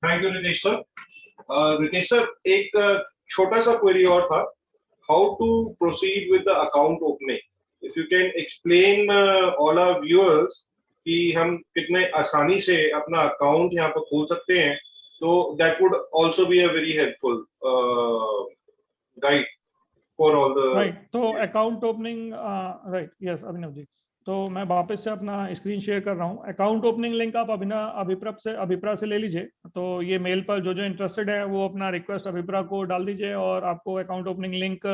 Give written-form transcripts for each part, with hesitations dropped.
Thank you Ritesh sir. Ritesh sir, एक छोटा सा क्वेरी और था, how to proceed with the account opening, if you can explain all our viewers कि हम कितने आसानी से अपना अकाउंट यहाँ पर खोल सकते हैं, तो that would also be a very helpful guide for all the. Right, तो account opening, right, yes Abhinav ji. तो मैं वापस से अपना स्क्रीन शेयर कर रहा हूँ। अकाउंट ओपनिंग लिंक आप अभिप्रा से ले लीजिए। तो ये मेल पर जो इंटरेस्टेड है वो अपना रिक्वेस्ट अभिप्रा को डाल दीजिए और आपको अकाउंट ओपनिंग लिंक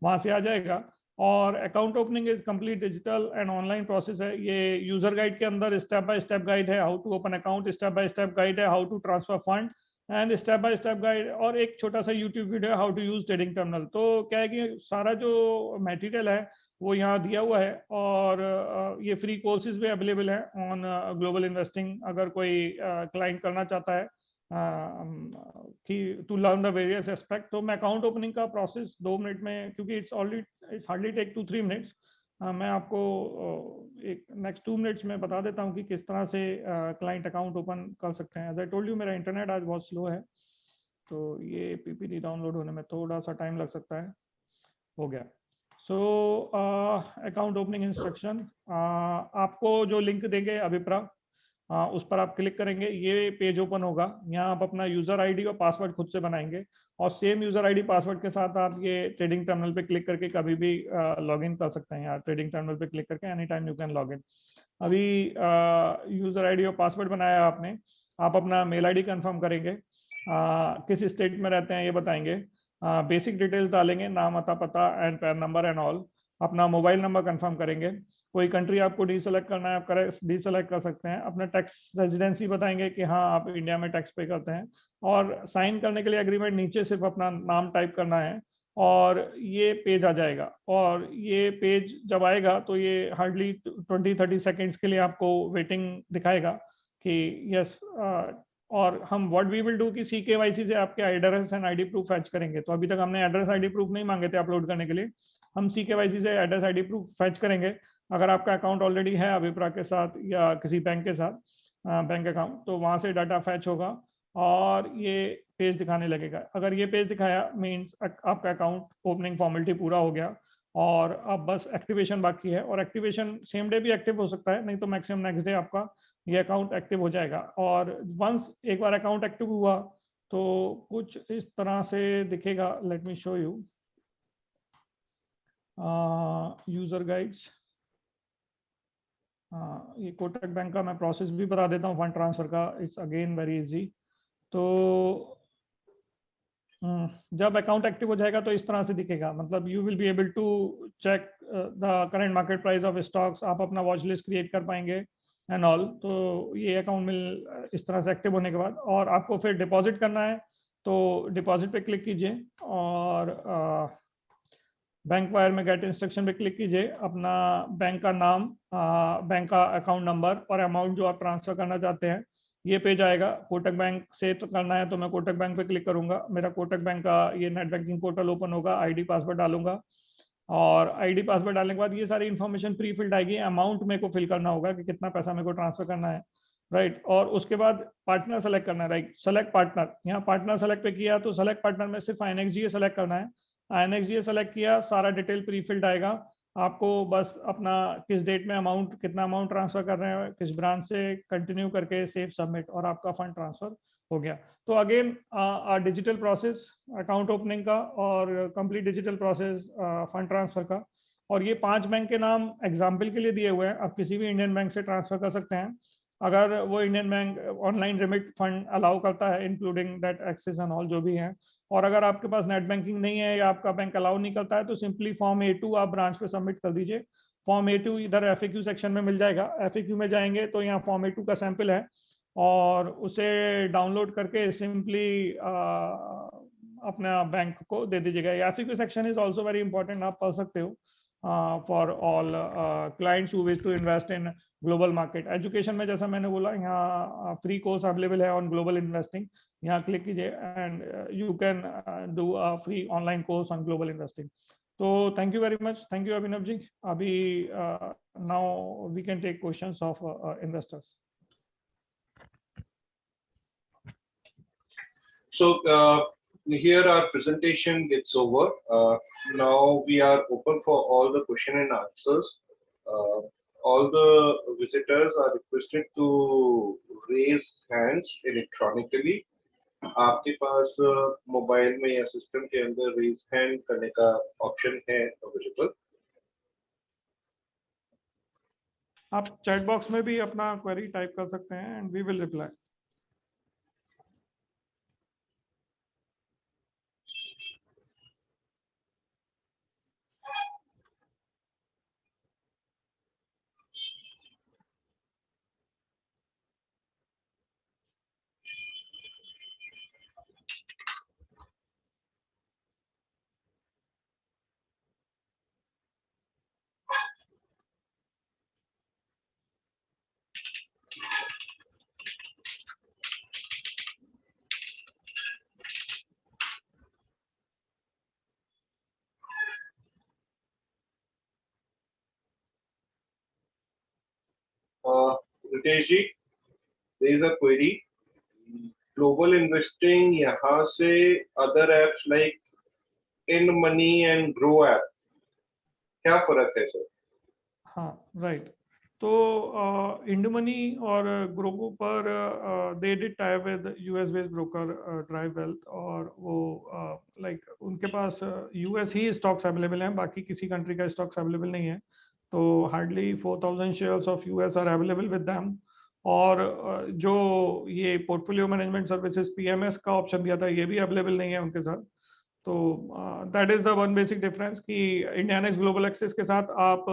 वहाँ से आ जाएगा। और account opening is complete digital and online process है। ये यूजर गाइड के अंदर स्टेप बाय स्टेप गाइड है how to open account, step by step guide है how to transfer fund and step by step guide, और एक छोटा सा यूट्यूब वीडियो है how to use trading terminal. तो क्या है कि सारा जो मटेरियल है वो यहाँ दिया हुआ है, और ये फ्री कोर्सेज भी अवेलेबल है ऑन ग्लोबल इन्वेस्टिंग। अगर कोई क्लाइंट करना चाहता है कि to learn the various aspect, तो मैं अकाउंट ओपनिंग का प्रोसेस 2 मिनट में, क्योंकि इट्स हार्डली टेक 2-3 मिनट्स, मैं आपको एक नेक्स्ट 2 मिनट्स में बता देता हूँ कि किस तरह से क्लाइंट अकाउंट ओपन कर सकते हैं। एज आई टोल्ड यू, मेरा इंटरनेट आज बहुत स्लो है, तो ये पीपीटी डाउनलोड होने में थोड़ा सा टाइम लग सकता है। हो गया। सो अकाउंट ओपनिंग इंस्ट्रक्शन, आपको जो लिंक देंगे अभिप्रा, उस पर आप क्लिक करेंगे, ये पेज ओपन होगा। यहाँ आप अपना यूज़र आईडी और पासवर्ड खुद से बनाएंगे, और सेम यूज़र आईडी पासवर्ड के साथ आप ये ट्रेडिंग टर्मिनल पे क्लिक करके कभी भी लॉगिन कर सकते हैं। यहाँ ट्रेडिंग टर्मिनल पे क्लिक करके any time you can log in. अभी यूज़र आईडी और पासवर्ड बनाया आपने, आप अपना मेल आईडी कंफर्म करेंगे, किस स्टेट में रहते हैं ये बताएंगे, बेसिक डिटेल्स डालेंगे, नाम, अता, पता and pan number and all. अपना मोबाइल नंबर कंफर्म करेंगे। कोई कंट्री आपको डीसेलेक्ट करना है, आप डीसेलेक्ट कर सकते हैं। अपना टैक्स रेजिडेंसी बताएंगे कि हाँ आप इंडिया में टैक्स पे करते हैं, और साइन करने के लिए एग्रीमेंट नीचे सिर्फ अपना नाम टाइप करना है, और ये पेज आ जाएगा। और ये पेज जब आएगा तो ये हार्डली 20-30 सेकेंड्स के लिए आपको वेटिंग दिखाएगा कि यस। और हम व्हाट वी विल डू कि CKYC से आपके address and ID proof fetch करेंगे। तो अभी तक हमने एड्रेस आईडी प्रूफ नहीं मांगे थे अपलोड करने के लिए, हम CKYC से एड्रेस आईडी प्रूफ फैच करेंगे। अगर आपका अकाउंट ऑलरेडी है अभिप्रा के साथ या किसी बैंक के साथ, बैंक अकाउंट, तो वहाँ से डाटा फैच होगा और ये पेज दिखाने लगेगा। अगर ये पेज दिखाया मीन्स आपका अकाउंट ओपनिंग फॉर्मेलिटी पूरा हो गया, और अब बस एक्टिवेशन बाकी है। और एक्टिवेशन सेम डे भी एक्टिव हो सकता है, नहीं तो मैक्सिमम नेक्स्ट डे आपका ये अकाउंट एक्टिव हो जाएगा। और वंस एक बार अकाउंट एक्टिव हुआ तो कुछ इस तरह से दिखेगा। Let me show you user guides. ये कोटक बैंक का मैं प्रोसेस भी बता देता हूँ फंड ट्रांसफर का, इट्स अगेन वेरी इजी। तो जब अकाउंट एक्टिव हो जाएगा तो इस तरह से दिखेगा, मतलब you will be able to check the current market price of stocks. आप अपना वॉच लिस्ट क्रिएट कर पाएंगे एंड ऑल। तो ये अकाउंट मिल इस तरह से एक्टिव होने के बाद, और आपको फिर डिपॉजिट करना है तो डिपॉजिट पे क्लिक कीजिए, और बैंक वायर में गेट इंस्ट्रक्शन पे क्लिक कीजिए। अपना बैंक का नाम, बैंक का अकाउंट नंबर और अमाउंट जो आप ट्रांसफर करना चाहते हैं, ये पेज आएगा। कोटक बैंक से तो करना है तो मैं कोटक बैंक पे क्लिक करूंगा। मेरा कोटक बैंक का ये नेट बैंकिंग पोर्टल ओपन होगा। आईडी पासवर्ड डालूंगा, और आईडी पासवर्ड डालने के बाद ये सारी इन्फॉर्मेशन प्री फिल्ड आएगी। अमाउंट मेरे को फिल करना होगा कि कितना पैसा मेरे को ट्रांसफर करना है, राइट। और उसके बाद पार्टनर सेलेक्ट करना है, राइट। सेलेक्ट पार्टनर, यहाँ पार्टनर सेलेक्ट पे किया तो सेलेक्ट पार्टनर में सिर्फ INXGA सेलेक्ट करना है। INXGA सेलेक्ट किया, सारा डिटेल प्री फिल्ड आएगा। आपको बस अपना किस डेट में अमाउंट, कितना अमाउंट ट्रांसफर कर रहे हैं, किस ब्रांच से, कंटिन्यू करके सेव सबमिट, और आपका फंड ट्रांसफर हो गया। तो again digital process account opening का, और complete digital process fund transfer का। और ये 5 बैंक के नाम एग्जाम्पल के लिए दिए हुए हैं, आप किसी भी इंडियन बैंक से ट्रांसफर कर सकते हैं अगर वो Indian bank online remit fund allow करता है, including that access and all जो भी है। और अगर आपके पास नेट बैंकिंग नहीं है या आपका बैंक अलाउ नहीं करता है तो सिंपली फॉर्म A2 आप ब्रांच पे सबमिट कर दीजिए। फॉर्म A2 इधर FAQ सेक्शन में मिल जाएगा। FAQ में जाएंगे तो यहाँ फॉर्म A2 का सैंपल है, और उसे डाउनलोड करके सिंपली अपना बैंक को दे दीजिएगा। FAQ section is also very important, आप पढ़ सकते हो for all clients who wish to invest in global market. Education में जैसा मैंने बोला, यहाँ फ्री कोर्स अवेलेबल है ऑन ग्लोबल इन्वेस्टिंग। यहाँ क्लिक कीजिए and you can do a free online course on global investing. तो thank you very much, thank you Abhinav ji. अभी now we can take questions of investors. So here our presentation gets over. Now we are open for all the question and answers. All the visitors are requested to raise hands electronically. आपके पास mobile में या system के अंदर raise hand करने का option है available. आप chat box में भी अपना क्वेरी टाइप कर सकते हैं and we will reply. Ritesh ji, there is a query. Global investing यहाँ से other apps like InMoney and Grow app, क्या फर्क है सर? हाँ, राइट. तो इंडमनी और ग्रोबो पर they did tie with US based broker drive wealth, और वो लाइक उनके पास यूएस ही स्टॉक्स अवेलेबल हैं, बाकी किसी कंट्री का स्टॉक्स अवेलेबल नहीं है. तो hardly 4000 shares of US are available with them. और जो ये पोर्टफोलियो मैनेजमेंट सर्विसेज पीएमएस का ऑप्शन दिया था, ये भी अवेलेबल नहीं है उनके साथ. तो that is the one basic difference कि इंडियानेक्स ग्लोबल एक्सेस के साथ आप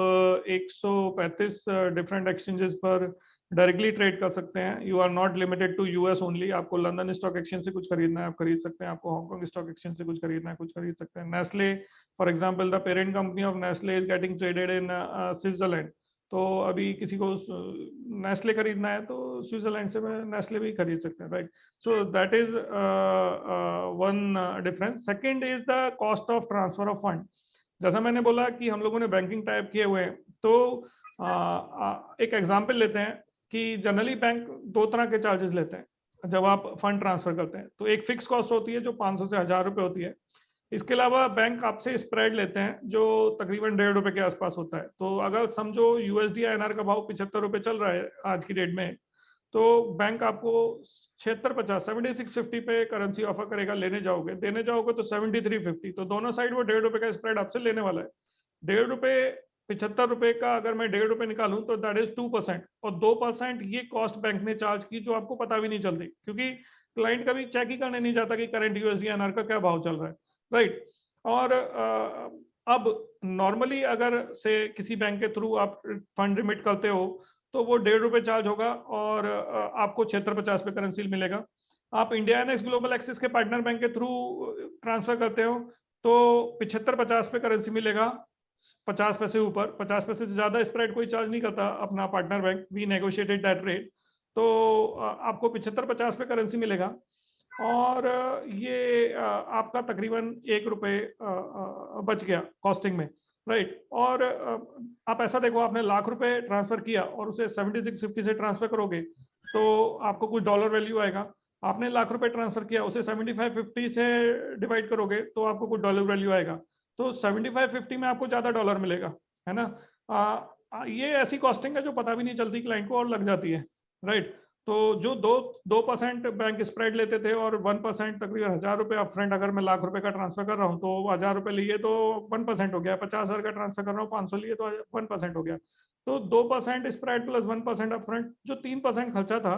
135 डिफरेंट एक्सचेंजेस पर डायरेक्टली ट्रेड कर सकते हैं. You are not limited to US only. आपको लंदन स्टॉक एक्सचेंज से कुछ खरीदना है, आप खरीद सकते हैं. आपको हांगकांग स्टॉक एक्सचेंज से कुछ खरीदना है, कुछ खरीद सकते हैं. Nestle for example, the parent company of Nestle is getting traded in Switzerland. तो अभी किसी को नेस्ले खरीदना है तो स्विट्जरलैंड से नेस्ले भी खरीद सकते हैं, right. So that is one difference. Second is the cost of transfer of fund. जैसा मैंने बोला कि हम लोगों ने बैंकिंग टाइप किए हुए हैं, तो एक एग्जांपल लेते हैं कि जनरली बैंक दो तरह के चार्जेस लेते हैं जब आप फंड ट्रांसफर करते हैं. तो एक फिक्स कॉस्ट होती है जो 500 से 1000 रुपये होती है. इसके अलावा बैंक आपसे स्प्रेड लेते हैं जो तकरीबन 1.5 रुपए के आसपास होता है. तो अगर समझो यूएसडी INR का भाव 75 रुपए चल रहा है आज की डेट में, तो बैंक आपको 7650 पे करेंसी ऑफर करेगा. लेने जाओगे, देने जाओगे तो 7350. तो दोनों साइड वो 1.5 रुपए का स्प्रेड आपसे लेने वाला है. 1.5 रुपए 75 रुपए का अगर मैं 1.5 रुपए निकालूं तो दैट इज 2%. और 2% ये कॉस्ट बैंक ने चार्ज की, जो आपको पता भी नहीं चलती, क्योंकि क्लाइंट कभी चेक ही करने नहीं जाता कि करंट यूएसडी INR का क्या भाव चल रहा है, राइट. और अब नॉर्मली अगर से किसी बैंक के थ्रू आप फंड रिमिट करते हो तो वो 1.5 रुपए चार्ज होगा और आपको 7650 पे करेंसी मिलेगा. आप इंडियानेक्स ग्लोबल एक्सेस के पार्टनर बैंक के थ्रू ट्रांसफर करते हो तो 7550 पे करेंसी मिलेगा, 50 पैसे ऊपर. 50 पैसे से ज्यादा स्प्रेड कोई चार्ज नहीं करता अपना partner bank. We negotiated that rate. तो आपको 7550 पे करेंसी मिलेगा. और ये आपका तकरीबन 1 रुपए बच गया कॉस्टिंग में, राइट. और आप ऐसा देखो, आपने ₹1,00,000 ट्रांसफर किया और उसे 7650 से ट्रांसफर करोगे तो आपको कुछ डॉलर वैल्यू आएगा. आपने ₹1,00,000 ट्रांसफर किया, उसे 7550 से डिवाइड करोगे तो आपको कुछ डॉलर वैल्यू आएगा. तो 7550 में आपको ज्यादा डॉलर मिलेगा, है ना. ये ऐसी कॉस्टिंग है जो पता भी नहीं चलती क्लाइंट को और लग जाती है, राइट. तो जो 2% बैंक स्प्रेड लेते थे और 1% तकरीबन 1000 रुपये अपफ्रंट, अगर मैं ₹1,00,000 का ट्रांसफर कर रहा हूँ तो 1000 रुपये लिए तो 1% हो गया. 50,000 का ट्रांसफर कर रहा हूँ 500 लिए तो 1% हो गया. तो 2% स्प्रेड प्लस 1% अपफ्रंट, जो 3% खर्चा था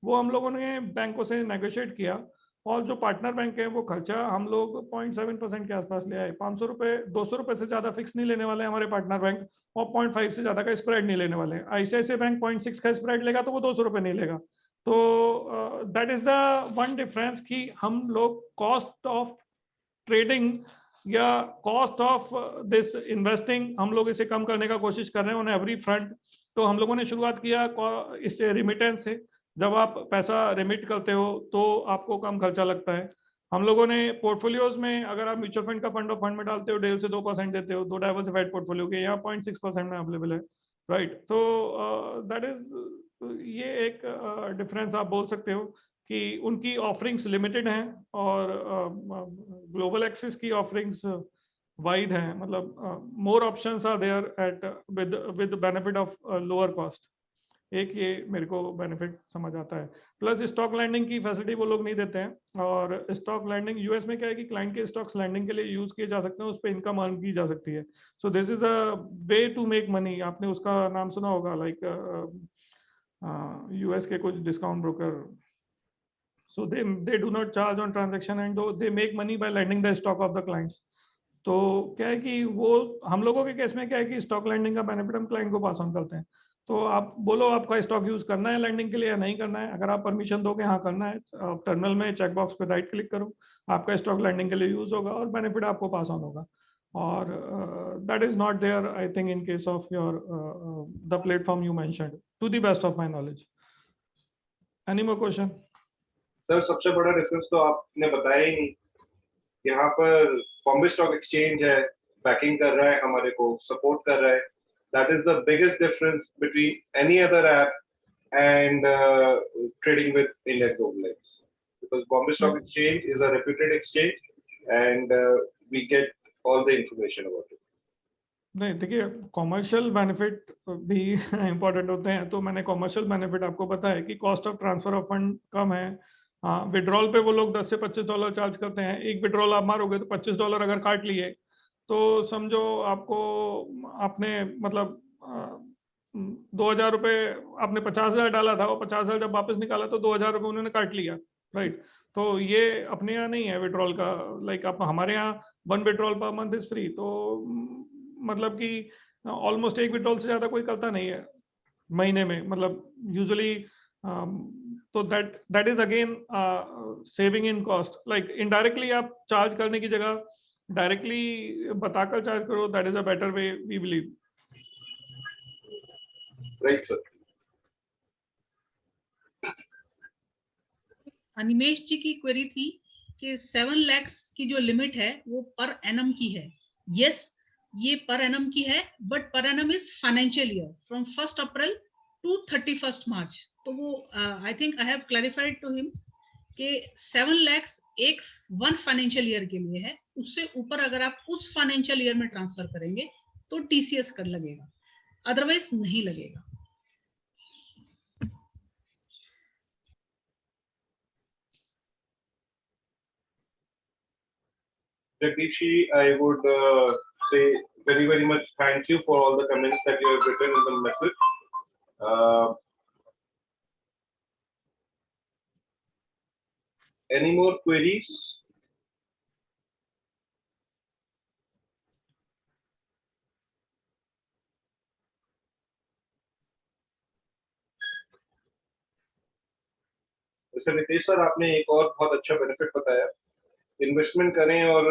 वो हम लोगों ने बैंकों से नेगोशिएट किया. और जो पार्टनर बैंक है वो खर्चा हम लोग 0.7% के आसपास ले आए. 500 रुपये 200 रुपये से ज्यादा फिक्स नहीं लेने वाले हमारे पार्टनर बैंक, और 0.5 से ज्यादा का स्प्रेड नहीं लेने वाले. ICICI बैंक 0.6 का स्प्रेड लेगा तो वो 200 रुपये नहीं लेगा. तो that is the one difference कि हम लोग कॉस्ट ऑफ ट्रेडिंग या कॉस्ट ऑफ दिस इन्वेस्टिंग हम लोग इसे कम करने का कोशिश कर रहे हैं ऑन एवरी फ्रंट. तो हम लोगों ने शुरुआत किया इससे रिमिटेंस से. जब आप पैसा रिमिट करते हो तो आपको कम खर्चा लगता है. हम लोगों ने पोर्टफोलियोज में, अगर आप म्यूचुअल फंड का फंड ऑफ फंड में डालते हो 1.5 से 2% देते हो, 2 डाइवर्सिफाइड पोर्टफोलियो के, यहाँ 0.6% में अवेलेबल है, राइट. तो दैट इज, ये एक डिफरेंस आप बोल सकते हो. कि उनकी ऑफरिंग्स लिमिटेड हैं और ग्लोबल एक्सिस की ऑफरिंग्स वाइड हैं, मतलब more options are there at with benefit of lower cost. एक ये मेरे को बेनिफिट समझ आता है। प्लस स्टॉक लैंडिंग की फैसिलिटी वो लोग नहीं देते हैं, और स्टॉक लैंडिंग यूएस में क्या है कि क्लाइंट के स्टॉक्स लैंडिंग के लिए यूज किए जा सकते हैं, उस पर इनकम अर्न की जा सकती है। So this is a way to make money. आपने उसका नाम सुना होगा, लाइक यूएस के कुछ discount broker, so they do not charge on transaction and they make money by lending the stock of the clients। तो क्या है कि वो हम लोगों के केस में क्या है कि स्टॉक लैंडिंग का बेनिफिट हम क्लाइंट को पास ऑन करते हैं। तो आप बोलो आपका स्टॉक यूज करना है लैंडिंग के लिए या नहीं करना है। अगर आप परमिशन दोगे हाँ करना है, आप टर्मिनल में चेक बॉक्स पे राइट क्लिक करो, आपका स्टॉक लैंडिंग के लिए यूज होगा और बेनिफिट आपको पास ऑन होगा। और that is not there I think in case of your the platform you mentioned, to the best of my knowledge. Any more question? Sir सबसे बड़ा डिफरेंस तो आपने बताया ही नहीं। यहाँ पर बॉम्बे स्टॉक एक्सचेंज है, बैकिंग कर रहा है, हमारे को सपोर्ट कर रहा है। That is the biggest difference between any other app and trading with Indian global X, because Bombay stock exchange is a reputed exchange and we get all the information about it. नहीं देखिए, commercial benefit भी important होते हैं। तो मैंने commercial benefit आपको पता है कि cost of transfer of fund कम है। हाँ, विड्रॉल पे वो लोग $10 से $25 चार्ज करते हैं। एक विड्रॉल आप मारोगे तो $25 अगर काट लिए तो समझो आपको, आपने मतलब 2,000 रुपये, आपने 50,000 डाला था, वो 50,000 जब वापस निकाला तो 2,000 रुपये उन्होंने काट लिया, राइट। तो ये अपने यहाँ नहीं है विड्रॉल का, लाइक आप हमारे यहाँ 1 withdrawal per month is free. तो मतलब कि ऑलमोस्ट एक विड्रॉल से ज़्यादा कोई करता नहीं है महीने में, मतलब यूजुअली। तो that is again saving in cost. Like indirectly आप चार्ज करने की जगह डायरेक्टली बताकर चार्ज करो, that is a better way we believe. Right sir. Animesh ji की क्वेरी थी कि 7 लाख की जो लिमिट है वो पर एनम की है। यस, ये पर एनम की है, but per annum is financial year from 1 April to 31 March. तो वो I think I have clarified to him कि 7 लाख एक 1 फाइनेंशियल ईयर के लिए है। उससे ऊपर अगर आप उस फाइनेंशियल ईयर में ट्रांसफर करेंगे तो टीसीएस कर लगेगा, अदरवाइज नहीं लगेगा। Jagdishi, I would say very, very much thank you for all the comments that you have written in the message. Any more queries? वैसे नितेश सर, आपने एक और बहुत अच्छा बेनिफिट बताया, इन्वेस्टमेंट करें और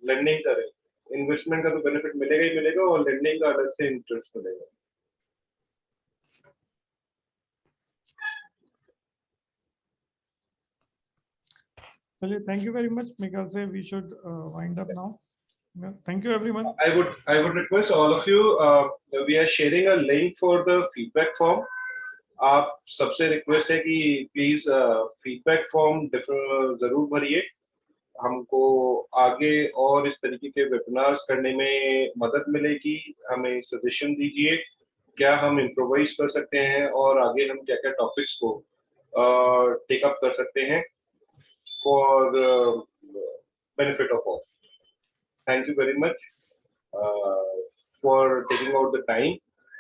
लेंडिंग करें। इन्वेस्टमेंट का तो बेनिफिट मिलेगा ही मिलेगा और लेंडिंग का अलग से इंटरेस्ट मिलेगा। चलिए, थैंक यू वेरी मच। मेरे ख्याल से we should wind up now. Thank you everyone. I would request all of you, we are sharing a link for the feedback form. आप सबसे रिक्वेस्ट है कि प्लीज फीडबैक फॉर्म जरूर भरिए। हमको आगे और इस तरीके के वेबिनार्स करने में मदद मिलेगी। हमें सजेशन दीजिए क्या हम इम्प्रोवाइज कर सकते हैं और आगे हम क्या क्या टॉपिक्स को टेक अप कर सकते हैं for benefit of all. Thank you very much for taking out the time